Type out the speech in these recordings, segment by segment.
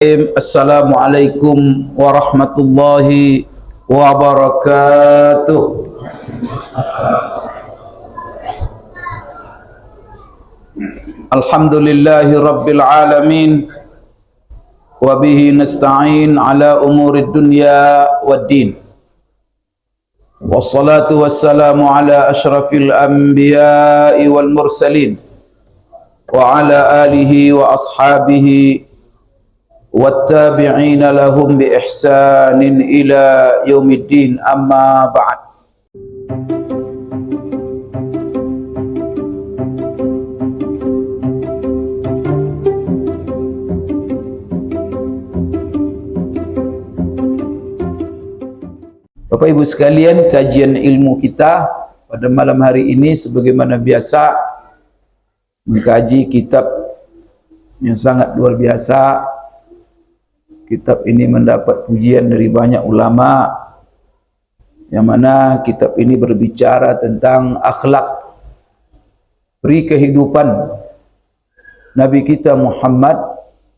Assalamualaikum warahmatullahi wabarakatuh. Alhamdulillahi rabbil alamin, wa bihi nasta'in ala umurid dunya waddin. Wassalatu wassalamu ala ashrafil anbiya'i wal mursalin wa ala alihi wa ashabihi wattabi'ina lahum bi ihsanin ila yaumiddin, amma ba'd. Bapak Ibu sekalian, kajian ilmu kita pada malam hari ini sebagaimana biasa mengkaji kitab yang sangat luar biasa. Kitab ini mendapat pujian dari banyak ulama, yang mana kitab ini berbicara tentang akhlak, peri kehidupan Nabi kita Muhammad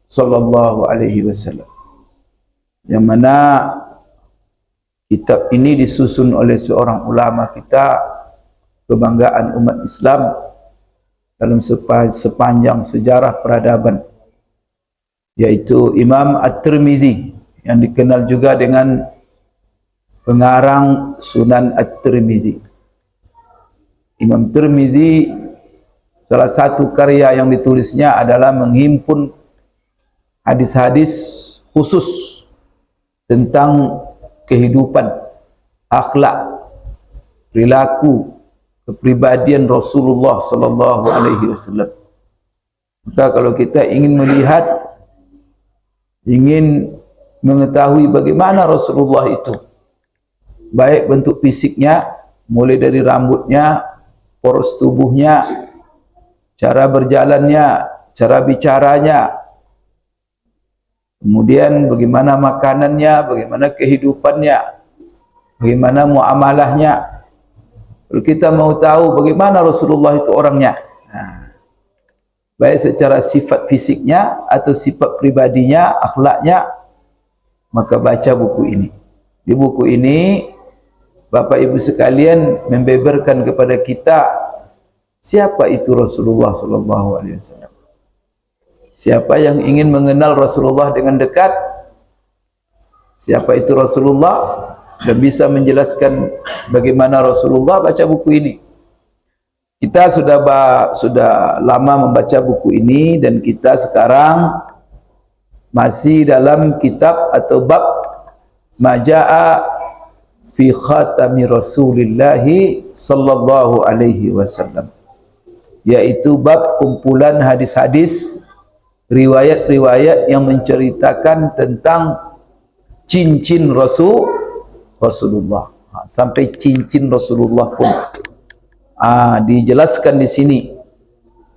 sallallahu alaihi wasallam. Yang mana kitab ini disusun oleh seorang ulama kita, kebanggaan umat Islam dalam sepanjang sejarah peradaban, yaitu Imam At-Tirmizi, yang dikenal juga dengan pengarang Sunan At-Tirmizi. Imam Tirmizi, salah satu karya yang ditulisnya adalah menghimpun hadis-hadis khusus tentang kehidupan, akhlak, perilaku, kepribadian Rasulullah sallallahu alaihi wasallam. Maka kalau kita ingin melihat, ingin mengetahui bagaimana Rasulullah itu, baik bentuk fisiknya, mulai dari rambutnya, poros tubuhnya, cara berjalannya, cara bicaranya, kemudian bagaimana makanannya, bagaimana kehidupannya, bagaimana muamalahnya. Kalau kita mau tahu bagaimana Rasulullah itu orangnya, baik secara sifat fisiknya atau sifat pribadinya, akhlaknya, maka baca buku ini. Di buku ini Bapak Ibu sekalian membeberkan kepada kita siapa itu Rasulullah sallallahu alaihi wasallam. Siapa yang ingin mengenal Rasulullah dengan dekat, siapa itu Rasulullah, dan bisa menjelaskan bagaimana Rasulullah, baca buku ini. Kita sudah lama membaca buku ini, dan kita sekarang masih dalam kitab atau bab Maja'a fi khatami Rasulillahi sallallahu alaihi wasallam, yaitu bab kumpulan hadis-hadis, riwayat-riwayat yang menceritakan tentang cincin Rasulullah. Sampai cincin Rasulullah pun dijelaskan di sini.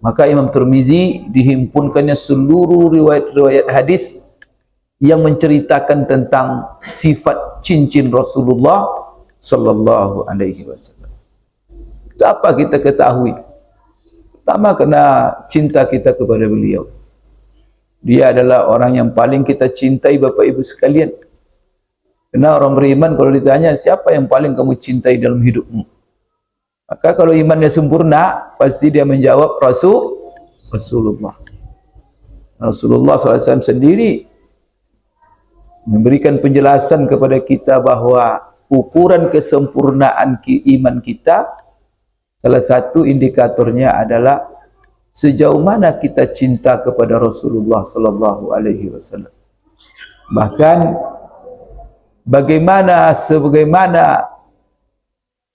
Maka Imam Tirmizi dihimpunkannya seluruh riwayat-riwayat hadis yang menceritakan tentang sifat cincin Rasulullah sallallahu alaihi wasallam. Apa kita ketahui? Pertama, kena cinta kita kepada beliau. Dia adalah orang yang paling kita cintai, Bapak Ibu sekalian. Karena orang beriman kalau ditanya siapa yang paling kamu cintai dalam hidupmu, maka kalau imannya sempurna, pasti dia menjawab Rasulullah. Rasulullah SAW sendiri memberikan penjelasan kepada kita bahwa ukuran kesempurnaan iman kita, salah satu indikatornya adalah sejauh mana kita cinta kepada Rasulullah sallallahu alaihi wasallam. Bahkan sebagaimana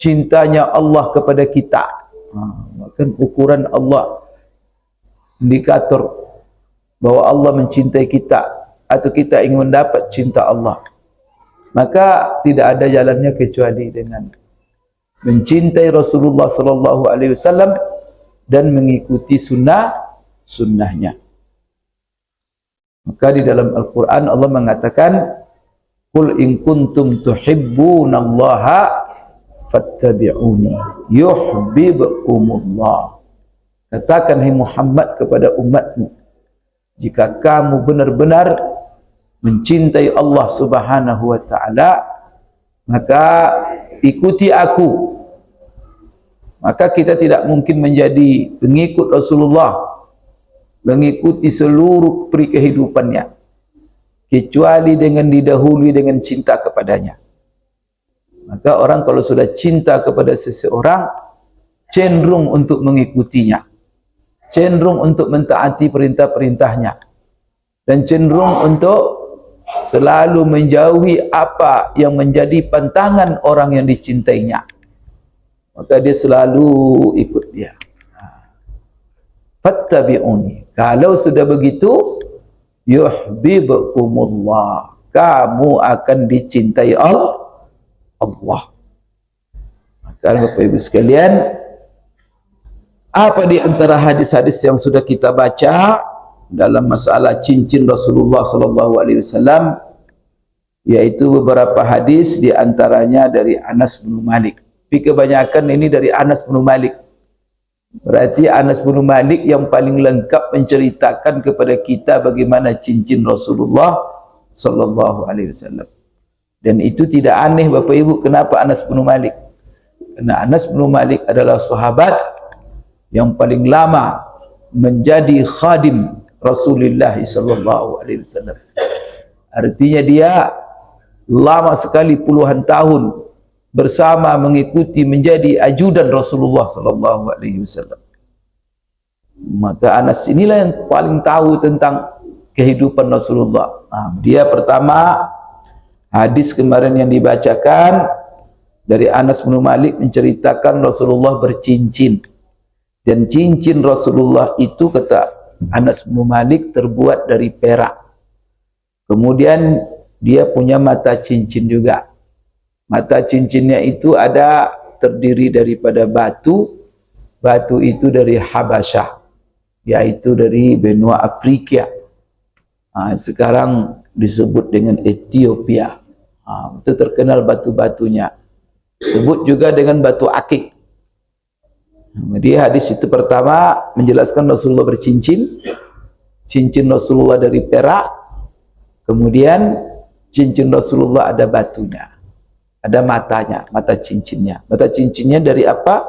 cintanya Allah kepada kita, bahkan ukuran Allah, indikator bahwa Allah mencintai kita atau kita ingin mendapat cinta Allah, maka tidak ada jalannya kecuali dengan mencintai Rasulullah sallallahu alaihi wasallam dan mengikuti sunnahnya. Maka di dalam Al-Quran Allah mengatakan, Qul in kuntum tuhibbunallaha fattabi'uni yuhibbukumullah. Katakan hai Muhammad kepada umatmu, jika kamu benar-benar mencintai Allah Subhanahu wa taala, maka ikuti aku. Maka kita tidak mungkin menjadi pengikut Rasulullah, mengikuti seluruh peri kehidupannya, kecuali dengan didahului dengan cinta kepadanya. Maka orang kalau sudah cinta kepada seseorang, cenderung untuk mengikutinya, cenderung untuk mentaati perintah-perintahnya, dan cenderung untuk selalu menjauhi apa yang menjadi pantangan orang yang dicintainya. Maka dia selalu ikut dia. Fattabi'uni. Kalau sudah begitu, yuhibbukumullah. Kamu akan dicintai Allah. Maka Bapak Ibu sekalian, apa di antara hadis-hadis yang sudah kita baca dalam masalah cincin Rasulullah sallallahu alaihi wasallam, yaitu beberapa hadis, di antaranya dari Anas bin Malik. Tapi kebanyakan ini dari Anas bin Malik. Berarti Anas bin Malik yang paling lengkap menceritakan kepada kita bagaimana cincin Rasulullah sallallahu alaihi wasallam. Dan itu tidak aneh Bapak Ibu, kenapa Anas bin Malik? Karena Anas bin Malik adalah sahabat yang paling lama menjadi khadim Rasulullah sallallahu alaihi wasallam. Artinya dia lama sekali, puluhan tahun bersama, mengikuti, menjadi ajudan Rasulullah sallallahu alaihi wasallam. Maka Anas inilah yang paling tahu tentang kehidupan Rasulullah. Dia pertama, hadis kemarin yang dibacakan dari Anas bin Malik menceritakan Rasulullah bercincin, dan cincin Rasulullah itu, kata Anas bin Malik, terbuat dari perak. Kemudian dia punya mata cincin juga. Mata cincinnya itu ada terdiri daripada batu. Batu itu dari Habasyah, yaitu dari benua Afrika. Sekarang disebut dengan Ethiopia. Itu terkenal batu-batunya. Sebut juga dengan batu akik. Jadi hadis itu pertama menjelaskan Rasulullah bercincin. Cincin Rasulullah dari perak. Kemudian cincin Rasulullah ada batunya, ada matanya, mata cincinnya. Mata cincinnya dari apa?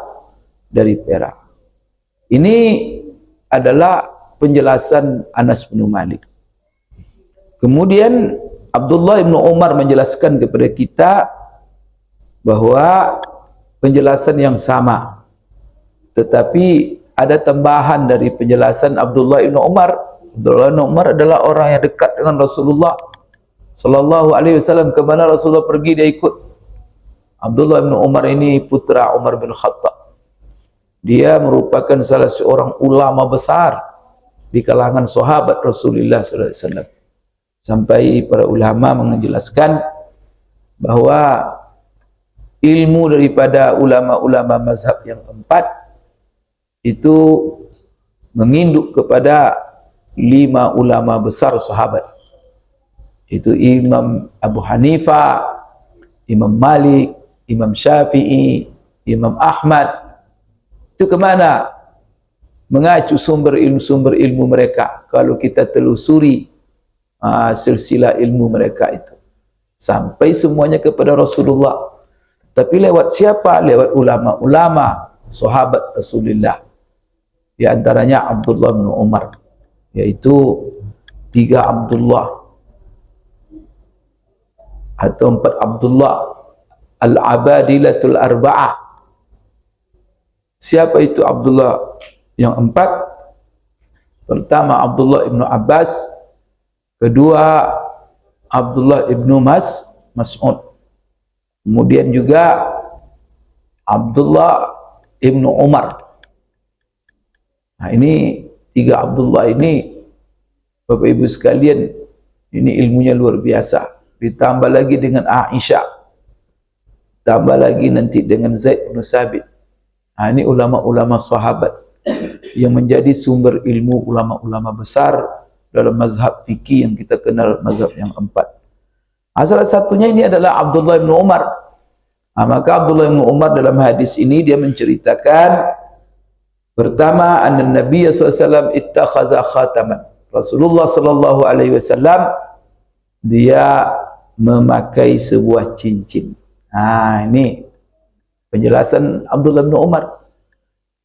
Dari perak. Ini adalah penjelasan Anas bin Malik. Kemudian Abdullah bin Umar menjelaskan kepada kita bahwa penjelasan yang sama, tetapi ada tambahan dari penjelasan Abdullah bin Umar. Abdullah bin Umar adalah orang yang dekat dengan Rasulullah sallallahu alaihi wasallam. Ke mana Rasulullah pergi dia ikut. Abdullah bin Umar ini putra Umar bin Khattab. Dia merupakan salah seorang ulama besar di kalangan sahabat Rasulullah sallallahu alaihi wasallam. Sampai para ulama menjelaskan bahwa ilmu daripada ulama-ulama mazhab yang keempat itu menginduk kepada 5 ulama besar sahabat. Itu Imam Abu Hanifah, Imam Malik, Imam Syafi'i, Imam Ahmad. Itu kemana? Mengacu sumber ilmu mereka. Kalau kita telusuri silsilah ilmu mereka itu, sampai semuanya kepada Rasulullah. Tapi lewat siapa? Lewat ulama-ulama sahabat Rasulullah. Di antaranya Abdullah bin Umar, yaitu 3 Abdullah atau 4 Abdullah, Al-Abadilatul Arba'ah. Siapa itu Abdullah yang 4? Pertama Abdullah ibnu Abbas, kedua Abdullah ibnu Mas'ud, kemudian juga Abdullah ibnu Umar. Nah, ini 3 Abdullah ini, Bapak Ibu sekalian, ini ilmunya luar biasa. Ditambah lagi dengan Aisyah, tambah lagi nanti dengan Zaid bin Sabit. Nah, ini ulama-ulama sahabat yang menjadi sumber ilmu ulama-ulama besar dalam mazhab fikih yang kita kenal, mazhab yang 4. Salah satunya ini adalah Abdullah bin Umar. Maka Abdullah bin Umar dalam hadis ini dia menceritakan, pertama, anna Nabiya SAW ittakhadha khataman. Rasulullah sallallahu alaihi wasallam dia memakai sebuah cincin. Ini penjelasan Abdullah bin Umar.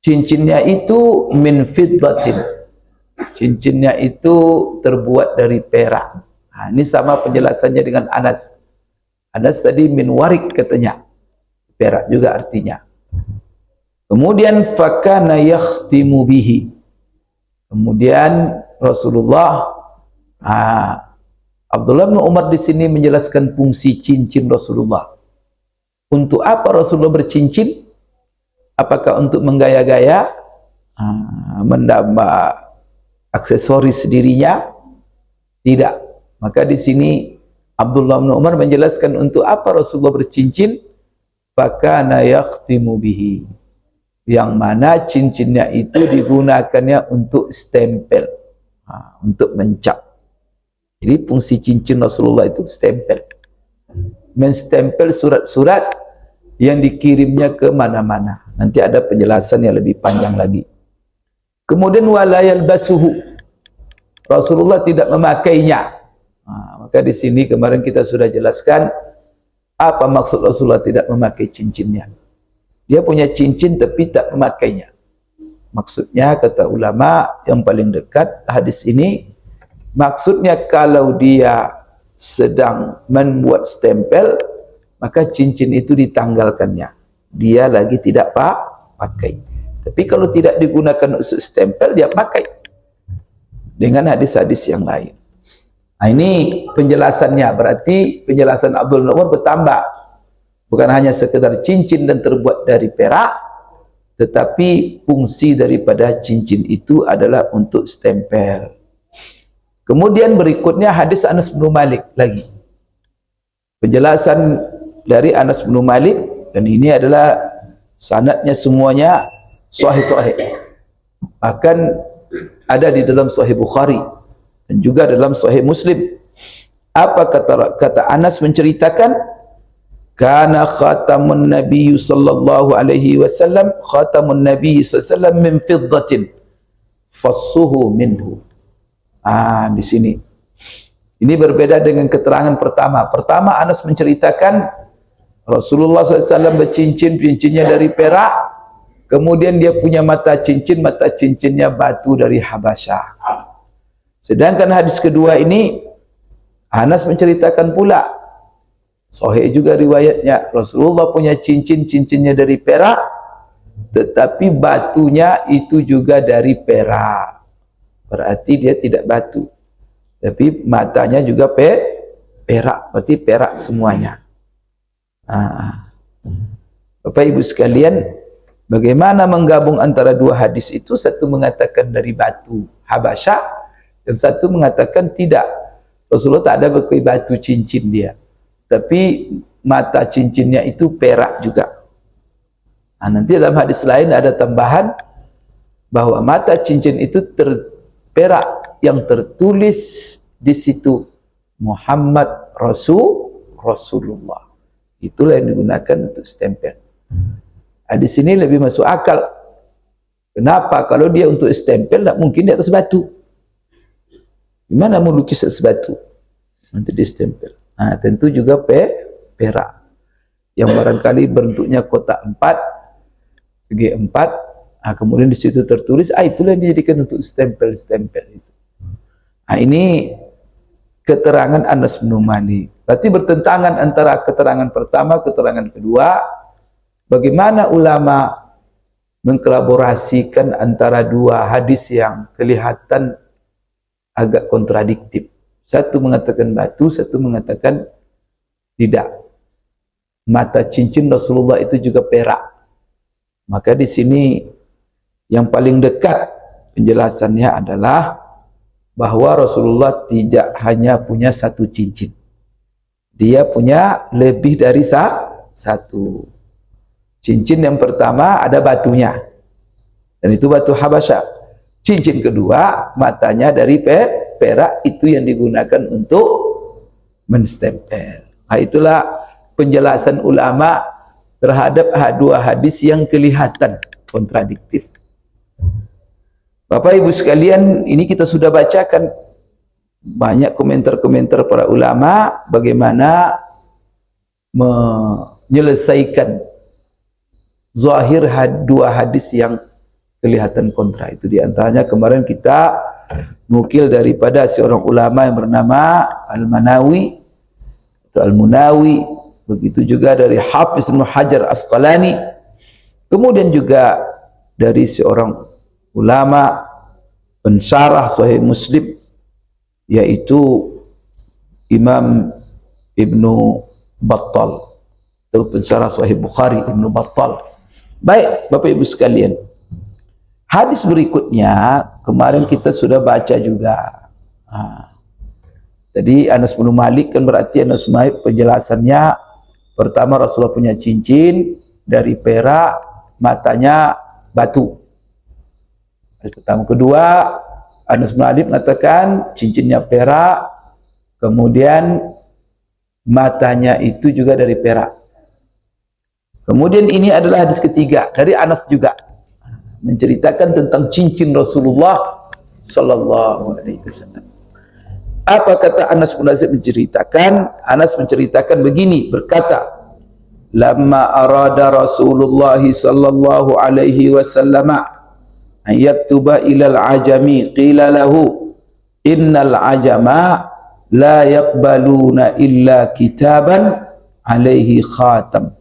Cincinnya itu min fiddatin. Cincinnya itu terbuat dari perak. Ini sama penjelasannya dengan Anas. Anas tadi min warik katanya. Perak juga artinya. Kemudian fakana yakhtimu bihi. Kemudian Rasulullah, Abdullah bin Umar di sini menjelaskan fungsi cincin Rasulullah. Untuk apa Rasulullah bercincin? Apakah untuk menggaya-gaya, menambah aksesoris dirinya? Tidak. Maka di sini Abdullah bin Umar menjelaskan untuk apa Rasulullah bercincin. Fakana yakhtimu bihi. Yang mana cincinnya itu digunakannya untuk stempel, untuk mencap. Jadi fungsi cincin Rasulullah itu stempel, menstempel surat-surat yang dikirimnya ke mana-mana. Nanti ada penjelasan yang lebih panjang lagi. Kemudian wala yalbasuhu, Rasulullah tidak memakainya. Maka di sini kemarin kita sudah jelaskan apa maksud Rasulullah tidak memakai cincinnya. Dia punya cincin tapi tak memakainya. Maksudnya kata ulama yang paling dekat hadis ini, maksudnya kalau dia sedang membuat stempel, maka cincin itu ditanggalkannya. Dia lagi tidak pakai. Tapi kalau tidak digunakan untuk stempel, dia pakai. Dengan hadis-hadis yang lain. Ini penjelasannya. Berarti penjelasan Abdul Umar bertambah. Bukan hanya sekedar cincin dan terbuat dari perak, tetapi fungsi daripada cincin itu adalah untuk stempel. Kemudian berikutnya hadis Anas bin Malik lagi. Penjelasan dari Anas bin Malik, dan ini adalah sanadnya semuanya sahih-sahih. Bahkan ada di dalam Sahih Bukhari dan juga dalam Sahih Muslim. Apa kata Anas menceritakan? Kana khatamun Nabi sallallahu alaihi wasallam, khatamun Nabi sallallahu alaihi wasallam min fiddatin fassuhu minhu. Di sini. Ini berbeda dengan keterangan pertama. Pertama Anas menceritakan Rasulullah SAW bercincin, cincinnya dari perak. Kemudian dia punya mata cincinnya batu dari Habasyah. Sedangkan hadis kedua ini Anas menceritakan pula, sahih juga riwayatnya, Rasulullah punya cincinnya dari perak, tetapi batunya itu juga dari perak. Berarti dia tidak batu, tapi matanya juga perak, berarti perak semuanya. Bapak Ibu sekalian, bagaimana menggabung antara dua hadis itu? Satu mengatakan dari batu Habasyah, dan satu mengatakan tidak, Rasulullah tak ada pakai batu cincin dia, tapi mata cincinnya itu perak juga. Nanti dalam hadis lain ada tambahan bahwa mata cincin itu perak yang tertulis di situ Muhammad Rasulullah. Itulah yang digunakan untuk stempel. Di sini lebih masuk akal. Kenapa? Kalau dia untuk stempel, tak mungkin di atas batu. Gimana mau lukis atas batu? Nanti di stempel. Tentu juga perak yang barangkali bentuknya kotak 4, segi 4. Kemudian di situ tertulis, itulah yang dijadikan untuk stempel itu. Ini keterangan Anas bin Malik. Berarti bertentangan antara keterangan pertama, keterangan kedua. Bagaimana ulama mengkolaborasikan antara dua hadis yang kelihatan agak kontradiktif. Satu mengatakan batu, satu mengatakan tidak. Mata cincin Rasulullah itu juga perak. Maka di sini yang paling dekat penjelasannya adalah bahwa Rasulullah tidak hanya punya satu cincin. Dia punya lebih dari satu. Cincin yang pertama ada batunya, dan itu batu Habasyah. Cincin kedua matanya dari perak, itu yang digunakan untuk menstempel. Itulah penjelasan ulama terhadap dua hadis yang kelihatan kontradiktif. Bapak Ibu sekalian, ini kita sudah bacakan banyak komentar-komentar para ulama bagaimana menyelesaikan zahir dua hadis yang kelihatan kontra itu. Di antaranya kemarin kita nukil daripada seorang ulama yang bernama Al-Manawi atau Al-Munawi, begitu juga dari Hafiz Ibnu Hajar Asqalani, kemudian juga dari seorang ulama pensyarah Sahih Muslim yaitu Imam Ibnu Battal, atau pensyarah Sahih Bukhari Ibnu Battal. Baik Bapak Ibu sekalian, hadis berikutnya kemarin kita sudah baca juga. Tadi Anas bin Malik, kan berarti Anas bin Malik penjelasannya pertama Rasulullah punya cincin dari perak, matanya batu. Pertama. Kedua, Anas bin Malik mengatakan cincinnya perak, kemudian matanya itu juga dari perak. Kemudian ini adalah hadis ketiga dari Anas juga, menceritakan tentang cincin Rasulullah sallallahu alaihi wasallam. Apa kata Anas bin Malik menceritakan? Anas menceritakan begini, berkata, "Lamma arada Rasulullah sallallahu alaihi wasallam an yaktuba ilal ajami qila lahu innal ajama la yaqbaluna illa kitaban alaihi khatam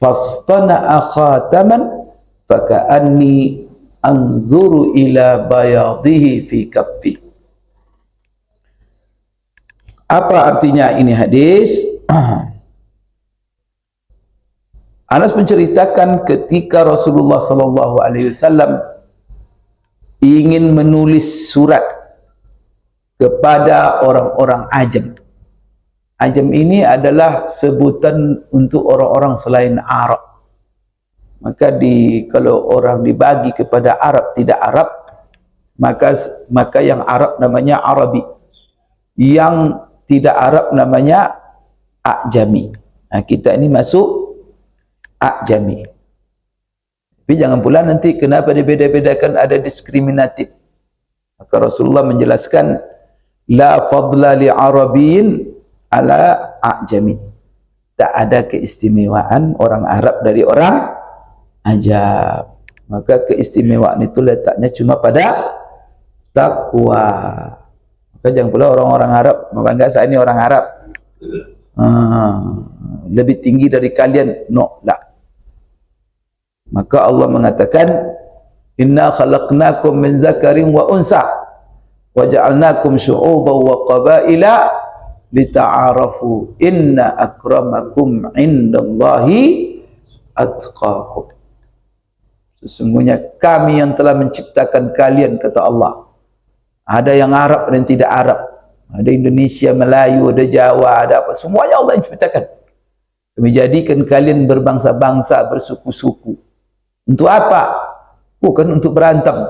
fastana'a khataman faka'anni anzuru ila bayadihi fi kaffi." Apa artinya ini hadis? Anas menceritakan ketika Rasulullah sallallahu alaihi wasallam ingin menulis surat kepada orang-orang ajam. Ajam ini adalah sebutan untuk orang-orang selain Arab. Maka kalau orang dibagi kepada Arab tidak Arab, maka yang Arab namanya Arabi, yang tidak Arab namanya A'jami. Nah, kita ini masuk A'jami. Tapi jangan pula nanti kenapa dibeda-bedakan, ada diskriminatif. Maka Rasulullah menjelaskan, la fadla li Arabiyyin ala A'jami. Tak ada keistimewaan orang Arab dari orang Ajam. Maka keistimewaan itu letaknya cuma pada takwa. Maka jangan pula orang-orang Arab membangga saya ini orang Arab, lebih tinggi dari kalian. No, lah. Maka Allah mengatakan, inna khalaqnakum min zakarin wa unsa wa ja'alnakum syu'uban wa qabaila lita'arafu inna akramakum indallahi atqakum. Sesungguhnya kami yang telah menciptakan kalian, kata Allah. Ada yang Arab dan tidak Arab, ada Indonesia, Melayu, ada Jawa, ada apa, semuanya Allah yang ciptakan. Kami jadikan kalian berbangsa-bangsa, bersuku-suku. Untuk apa? Bukan untuk berantem,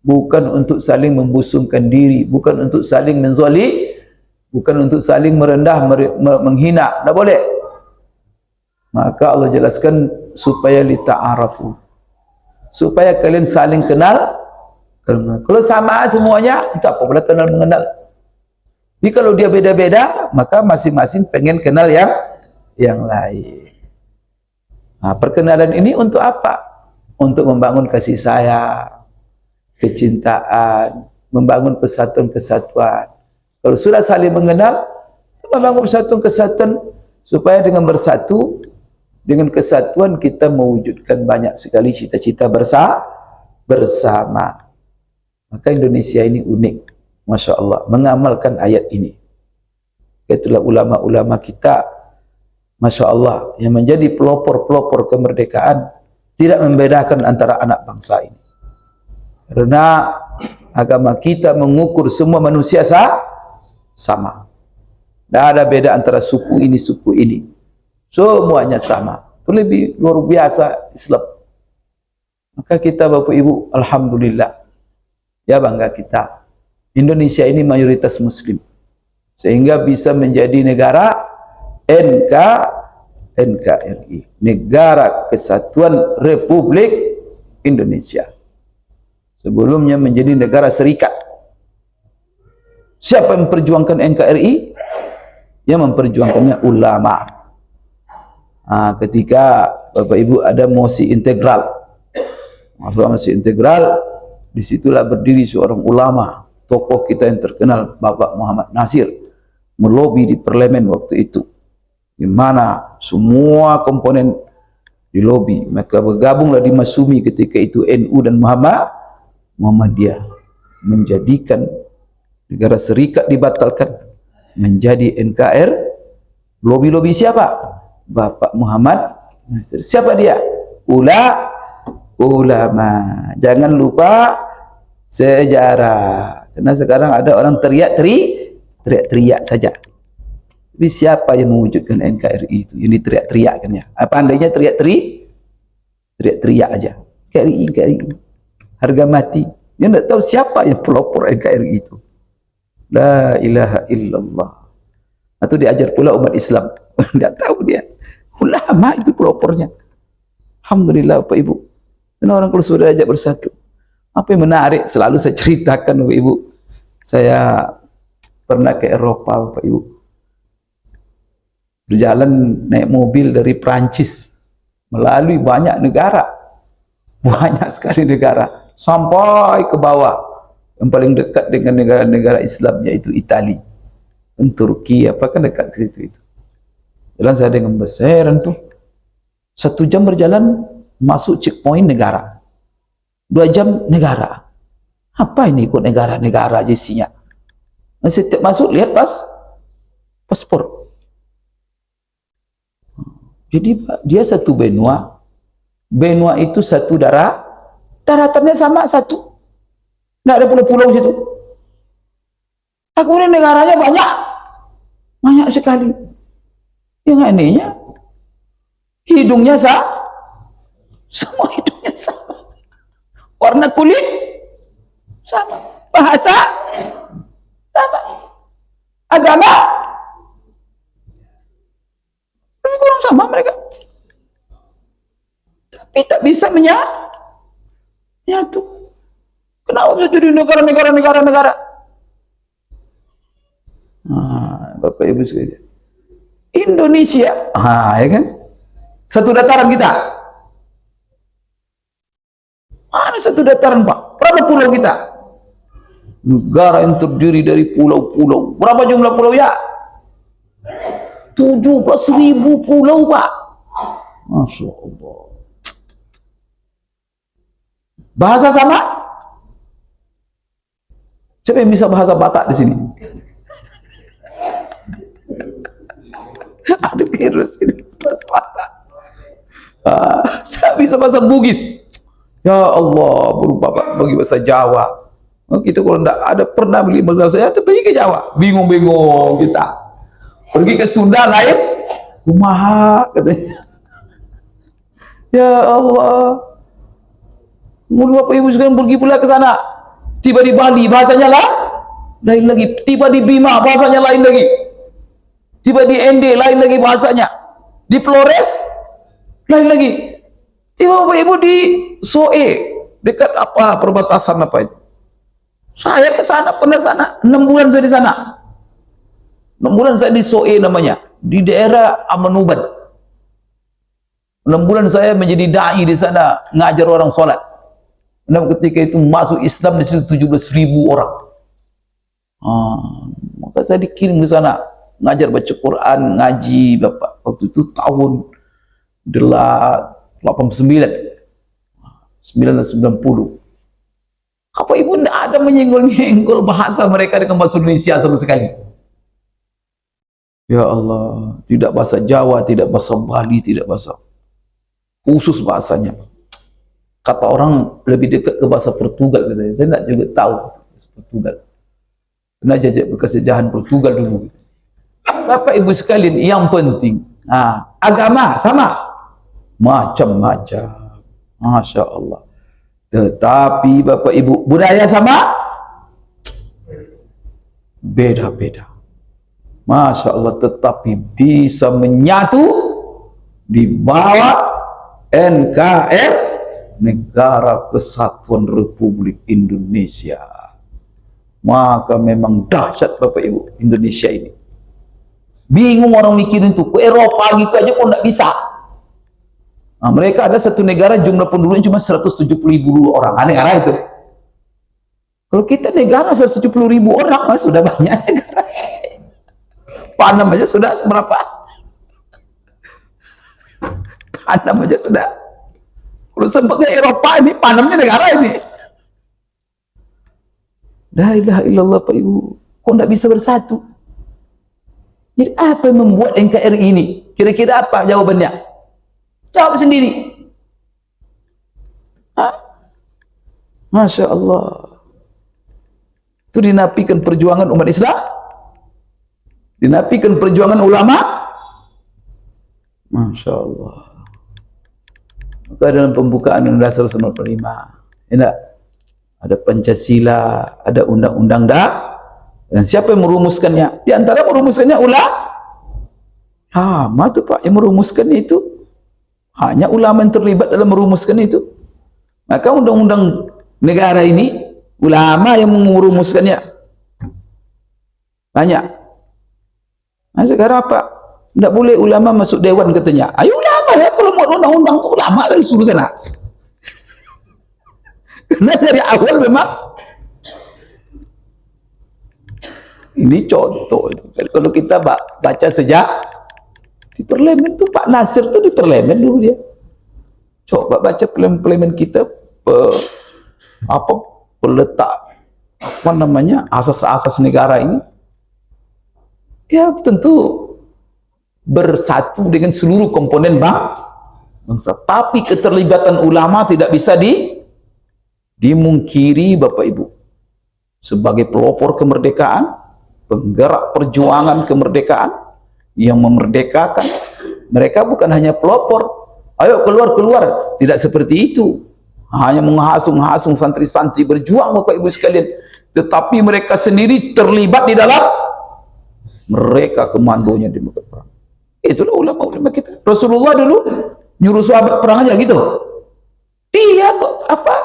bukan untuk saling membusungkan diri, bukan untuk saling menzalim, bukan untuk saling merendah, menghina. Tak boleh. Maka Allah jelaskan supaya lita'arafu, supaya kalian saling kenal. Kalau sama semuanya, tak apa boleh kenal mengenal. Jadi kalau dia beda-beda, maka masing-masing pengen kenal yang lain. Nah, perkenalan ini untuk apa? Untuk membangun kasih sayang, kecintaan, membangun persatuan-kesatuan. Kalau sudah saling mengenal, membangun persatuan-kesatuan, supaya dengan bersatu, dengan kesatuan kita mewujudkan banyak sekali cita-cita bersama. Maka Indonesia ini unik, Masya Allah, mengamalkan ayat ini. Itulah ulama-ulama kita, Masya Allah, yang menjadi pelopor-pelopor kemerdekaan, tidak membedakan antara anak bangsa ini. Karena agama kita mengukur semua manusia sama. Tidak ada beda antara suku ini, suku ini. Semuanya sama. Itu lebih luar biasa Islam. Maka kita Bapak Ibu, alhamdulillah, ya bangga kita. Indonesia ini mayoritas Muslim, sehingga bisa menjadi negara NKRI, Negara Kesatuan Republik Indonesia. Sebelumnya menjadi negara serikat. Siapa yang memperjuangkan NKRI? Yang memperjuangkannya ulama. Ketika Bapak Ibu ada mosi integral, masalah mosi integral, disitulah berdiri seorang ulama, tokoh kita yang terkenal, Bapak Muhammad Nasir, melobi di parlemen waktu itu, di mana semua komponen di lobi. Maka bergabunglah di Masumi ketika itu NU dan Muhammadiyah, menjadikan negara serikat dibatalkan menjadi NKR. Lobi-lobi siapa? Bapak Muhammad Nasir. Siapa dia? Ulama. Jangan lupa sejarah, karena sekarang ada orang teriak-teriak saja. Tapi siapa yang mewujudkan NKRI itu? Yang diteriak-teriakkannya. Apa andainya teriak-teriak aja. NKRI. Harga mati. Dia tidak tahu siapa yang pelopor NKRI itu. La ilaha illallah. Atau diajar pula umat Islam. Tidak tahu dia. Ulama itu pelopornya. Alhamdulillah Bapak Ibu. Karena orang kalau sudah ajak bersatu. Apa yang menarik selalu saya ceritakan Bapak Ibu. Saya pernah ke Eropa Bapak Ibu. Berjalan naik mobil dari Prancis melalui banyak negara. Banyak sekali negara. Sampai ke bawah. Yang paling dekat dengan negara-negara Islam yaitu Itali. Dan Turki apa kan dekat ke situ itu. Jalan saya dengan bus heran tuh. 1 jam berjalan masuk checkpoint negara. 2 jam negara. Apa ini ikut negara-negara aja isinya. Dan setiap masuk lihat paspor. Jadi dia satu benua. Benua itu satu daratannya sama satu. Tidak ada pulau-pulau situ. Kemudian negaranya banyak sekali. Yang anehnya hidungnya semua hidungnya sama, warna kulit sama, bahasa sama, agama lebih kurang sama mereka, tapi tak bisa menyatu. Kenapa bisa jadi negara? Bapak Ibu sekalian, Indonesia, ya kan? Satu dataran kita. Mana satu dataran Pak? Berapa pulau kita? Negara yang terdiri dari pulau-pulau. Berapa jumlah pulau ya? 17.000 pulau Pak. Masya Allah. Bahasa sama? Siapa yang bisa bahasa Batak di sini? Ada virus ini bahasa Batak. Saya bisa bahasa Bugis. Ya Allah, berubah bagi bahasa Jawa. Kita kalau tidak ada pernah beli bahasa saya, pergi ke Jawa, bingung kita. Pergi ke Sunda lain, kumaha katanya. Ya Allah. Mulu Bapak Ibu sekalian pergi pula ke sana. Tiba di Bali bahasanya lain lagi. Tiba di Bima bahasanya lain lagi. Tiba di Ende lain lagi bahasanya. Di Flores lain lagi. Tiba Bapak Ibu di Soe dekat apa perbatasan apa itu. Saya ke sana pernah sana 6 bulan saya di sana. 6 bulan saya di Soe namanya, di daerah Amanuban. 6 bulan saya menjadi dai di sana, ngajar orang sholat. Dan ketika itu masuk Islam di situ 17.000 orang. Maka saya dikirim di sana ngajar baca Quran, ngaji Bapak. Waktu itu tahun 1990. Apa Ibu tidak ada menyenggol-nyenggol bahasa mereka dengan bahasa Indonesia sama sekali? Ya Allah, tidak bahasa Jawa, tidak bahasa Bali, tidak bahasa khusus bahasanya. Kata orang lebih dekat ke bahasa Portugal katanya. Saya tidak juga tahu bahasa Portugal. Pernah jajak bekas jajahan Portugal dulu. Bapak Ibu sekalian, yang penting agama sama, macam-macam. Masya Allah. Tetapi Bapak Ibu, budaya sama, beda-beda. Masya Allah, tetapi bisa menyatu di bawah NKR, Negara Kesatuan Republik Indonesia. maka memang dahsyat Bapak Ibu Indonesia ini. Bingung orang mikirin itu, ke Eropa gitu aja kok nggak bisa. Nah, mereka ada satu negara jumlah penduduknya cuma 170.000 orang, negara itu. Kalau kita negara 170.000 orang, sudah banyak negara. Panam aja sudah berapa? Panam aja sudah. Kalau sempat ke Eropa ini, Panamnya negara ini. La ilaha illallah Pak Ibu, kok nggak bisa bersatu? Jadi apa yang membuat NKRI ini? Kira-kira apa jawabannya? Jawab sendiri. Masya Allah. Itu dinafikan perjuangan umat Islam, dinafikan perjuangan ulama. Masya Allah. Maka dalam pembukaan Undang-Undang 1945, enak, ada Pancasila, ada undang-undang dan siapa yang merumuskannya? Di antara merumuskannya ulama itu Pak, yang merumuskannya itu hanya ulama yang terlibat dalam merumuskan itu. Maka undang-undang negara ini ulama yang merumuskannya banyak. Nah, sekarang apa? Tidak boleh ulama masuk dewan katanya. Ayo ulama ya, kalau mau undang-undang itu ulama lagi suruh sana. Karena dari awal memang ini contoh itu. Kalau kita baca sejak di parlemen tuh Pak Nasir tuh di parlemen dulu dia. Coba baca parlemen kita peletak asas-asas negara ini. Ya tentu bersatu dengan seluruh komponen bangsa. Tapi keterlibatan ulama tidak bisa dimungkiri Bapak Ibu. Sebagai pelopor kemerdekaan, penggerak perjuangan kemerdekaan yang memerdekakan, mereka bukan hanya pelopor, ayo keluar, tidak seperti itu, hanya menghasung-hasung santri-santri berjuang Bapak Ibu sekalian, tetapi mereka sendiri terlibat di dalam, mereka komandonya di muka perang. Itulah ulama-ulama kita. Rasulullah dulu nyuruh sahabat perang aja gitu, dia kok apa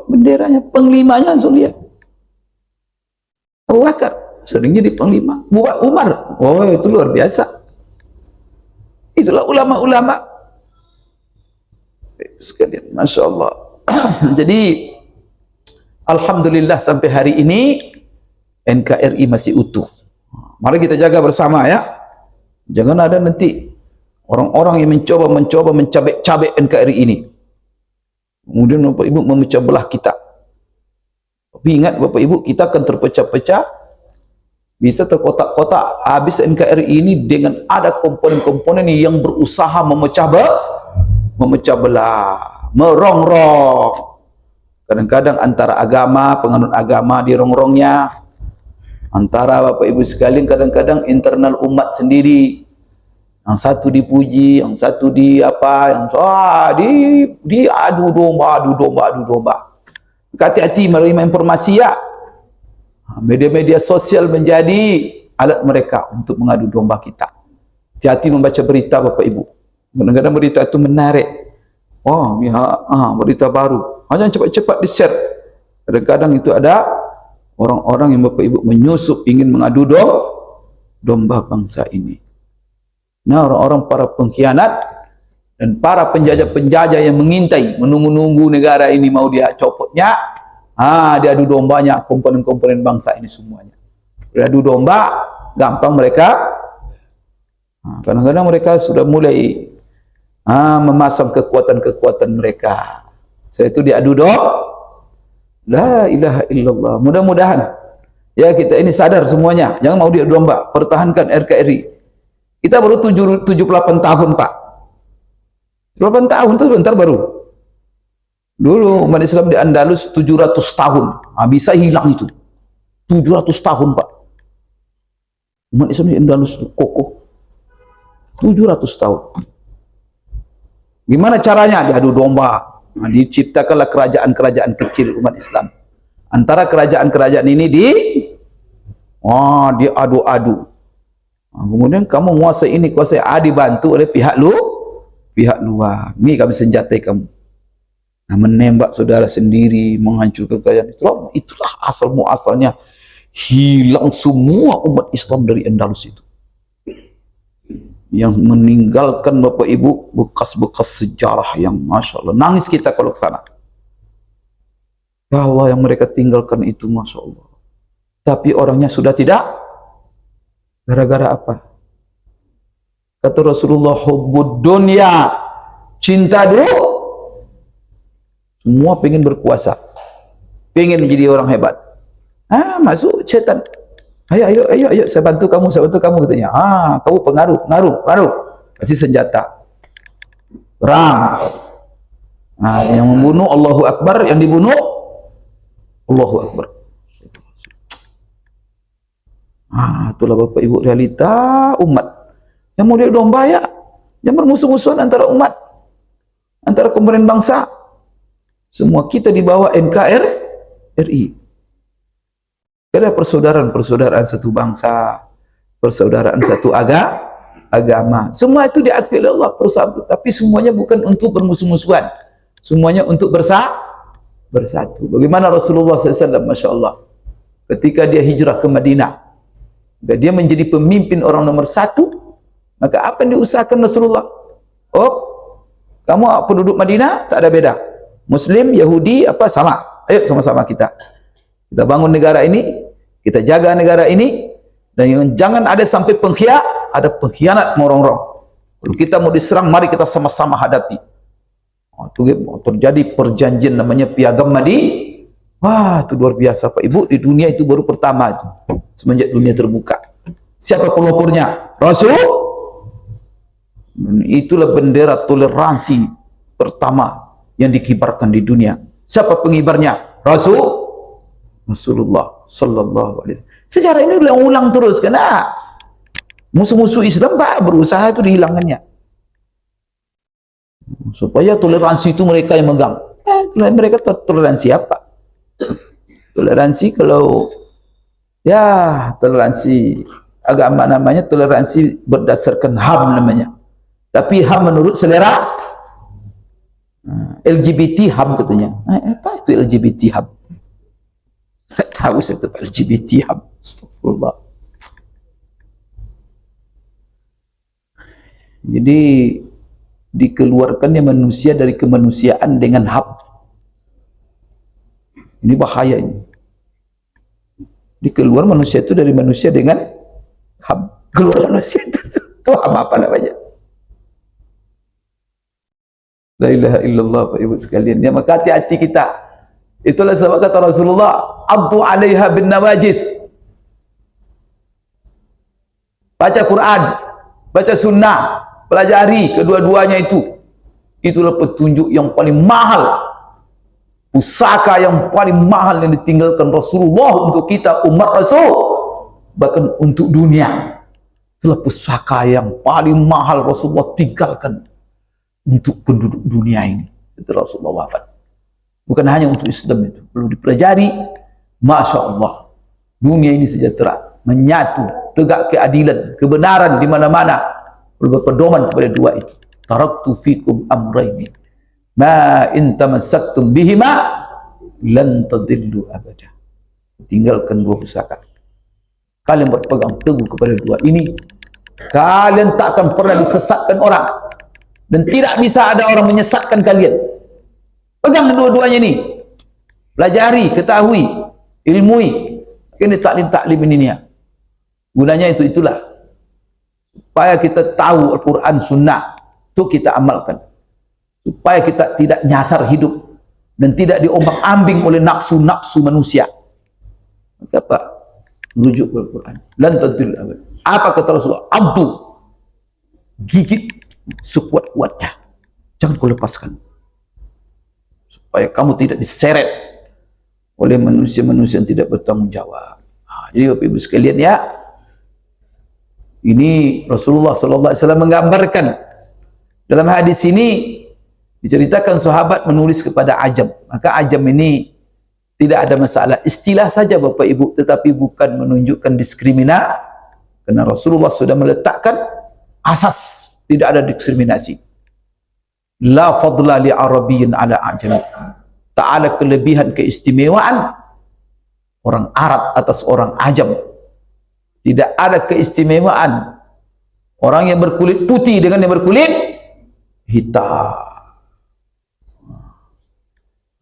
benderanya, penglimanya langsung lihat. Abu Bakar sering jadi panglima, Umar, oh itu luar biasa. Itulah ulama-ulama sekalian, Masya Allah. Jadi alhamdulillah sampai hari ini NKRI masih utuh. Mari kita jaga bersama ya. Jangan ada nanti orang-orang yang mencoba mencabik-cabik NKRI ini, kemudian Bapak Ibu memecah belah kita. Tapi ingat Bapak Ibu, kita akan terpecah-pecah, bisa terkotak-kotak habis NKRI ini dengan ada komponen-komponen yang berusaha memecah belah, merongrong. Kadang-kadang antara agama, penganut agama dirongrongnya, antara Bapak Ibu sekalian kadang-kadang internal umat sendiri, yang satu dipuji, yang satu adu domba. Hati-hati menerima informasi ya. Media-media sosial menjadi alat mereka untuk mengadu domba kita. Hati-hati membaca berita Bapak Ibu. Kadang-kadang berita itu menarik. Oh, ini berita baru. Jangan cepat-cepat di-share. Kadang-kadang itu ada orang-orang yang Bapak Ibu menyusup ingin mengadu domba bangsa ini. Nah, orang-orang para pengkhianat dan para penjajah-penjajah yang mengintai, menunggu-nunggu negara ini mau dia copotnya, dia adu dombanya komponen-komponen bangsa ini semuanya. Dia adu domba, gampang mereka. Kadang-kadang mereka sudah mulai memasang kekuatan-kekuatan mereka. Setelah itu diadu domba. La ilaha illallah. Mudah-mudahan ya kita ini sadar semuanya, jangan mau diadu domba, pertahankan RKRI. Kita baru 78 tahun Pak. 8 tahun itu bentar baru. Dulu umat Islam di Andalus 700 tahun. Bisa hilang itu. 700 tahun Pak. Umat Islam di Andalus itu kokoh. 700 tahun. Gimana caranya? Diadu domba. Diciptakanlah kerajaan-kerajaan kecil umat Islam. Antara kerajaan-kerajaan ini diadu-adu. Kemudian kamu menguasai ini, kuasai dibantu oleh pihak luar. Ini kami senjatai kamu. menembak saudara sendiri, menghancurkan kekayaan Islam. Itulah asal muasalnya hilang semua umat Islam dari Andalus itu, yang meninggalkan Bapak Ibu bekas-bekas sejarah yang Masya Allah, nangis kita kalau ke sana. Ya Allah, yang mereka tinggalkan itu Masya Allah. Tapi orangnya sudah tidak. Gara-gara apa? Kata Rasulullah, hubbud dunya, cinta dunia. Semua pengen berkuasa, pengen menjadi orang hebat. Masuk setan. Ayo, saya bantu kamu, katanya. Kamu pengaruh. Kasih senjata. Perang. Yang membunuh Allahu Akbar, yang dibunuh Allahu Akbar. Itulah Bapak Ibu realita umat. Yang mau dia domba ya, yang bermusuh-musuhan antara umat, antara komponen bangsa. Semua kita di bawah NKRI. Ada persaudaraan satu bangsa, persaudaraan satu agama. Semua itu diakui oleh Allah, bersatu. Tapi semuanya bukan untuk bermusuh-musuhan. Semuanya untuk bersatu. Bagaimana Rasulullah SAW, Masya Allah, ketika dia hijrah ke Madinah, dia menjadi pemimpin orang nomor satu. Maka apa yang diusahakan Rasulullah? Kamu penduduk Madinah, tak ada beda. Muslim, Yahudi, apa sama. Ayo sama-sama kita bangun negara ini, kita jaga negara ini, dan jangan ada sampai ada pengkhianat merongrong. Kalau kita mau diserang, mari kita sama-sama hadapi. Itu terjadi perjanjian namanya Piagam Madinah. Itu luar biasa Pak Ibu, di dunia itu baru pertama itu, semenjak dunia terbuka. Siapa pelopornya? Rasul. Dan itulah bendera toleransi pertama yang dikibarkan di dunia. Siapa pengibarnya? Rasulullah Sallallahu Alaihi Wasallam. Sejarah ini ulang terus, karena musuh-musuh Islam berusaha itu dihilangkannya, supaya toleransi itu mereka yang megang. Mereka toleransi apa? Toleransi kalau toleransi agama namanya toleransi berdasarkan HAM namanya. Tapi HAM menurut selera. LGBT HAM katanya. Apa itu LGBT HAM? Tak tahu saya itu LGBT HAM. Astagfirullah. Jadi dikeluarkannya manusia dari kemanusiaan dengan HAM. Ini bahaya ini. Dikeluar manusia itu dari manusia dengan HAM. Keluar manusia itu HAM apa namanya? La ilaha illallah Pak Ibu sekalian. Ya, maka hati-hati kita. Itulah sebab kata Rasulullah, abdu 'alaiha bin nawajis. Baca Quran, baca sunnah, pelajari kedua-duanya itu. Itulah petunjuk yang paling mahal, pusaka yang paling mahal yang ditinggalkan Rasulullah untuk kita umat Rasul, bahkan untuk dunia. Itulah pusaka yang paling mahal Rasulullah tinggalkan untuk penduduk dunia ini. Itu Rasulullah wafat. Bukan hanya untuk Islam, itu perlu dipelajari. Masya Allah, dunia ini sejahtera, menyatu, tegak keadilan, kebenaran di mana-mana, berpedoman kepada dua itu. Taraktu fikum amrayni ma in tamassaktum bihima lan tadillu abada. Tinggalkan dua pusaka. Kalian berpegang teguh kepada dua ini, kalian tak akan pernah disesatkan orang. Dan tidak bisa ada orang menyesatkan kalian. Pegang dua-duanya ini. Pelajari, ketahui, ilmui. Ini taklim ini ya. Gunanya itulah. Supaya kita tahu Al-Quran Sunnah. Itu kita amalkan. Supaya kita tidak nyasar hidup. Dan tidak diombang-ambing oleh nafsu-nafsu manusia. Maka apa? Merujuk ke Al-Quran. Lan tadil abad. Apa kata Rasulullah? Abdu. Gigit sekuat-kuatnya, jangan kau lepaskan, supaya kamu tidak diseret oleh manusia-manusia yang tidak bertanggung jawab. Jadi Bapak Ibu sekalian ya, ini Rasulullah SAW menggambarkan dalam hadis ini. Diceritakan sahabat menulis kepada ajam, maka ajam ini tidak ada masalah, istilah saja Bapak Ibu, tetapi bukan menunjukkan diskriminasi, karena Rasulullah sudah meletakkan asas tidak ada diskriminasi. La fadla li arabiyyin ala ajami. Tak ada kelebihan keistimewaan orang Arab atas orang Ajam. Tidak ada keistimewaan orang yang berkulit putih dengan yang berkulit hitam.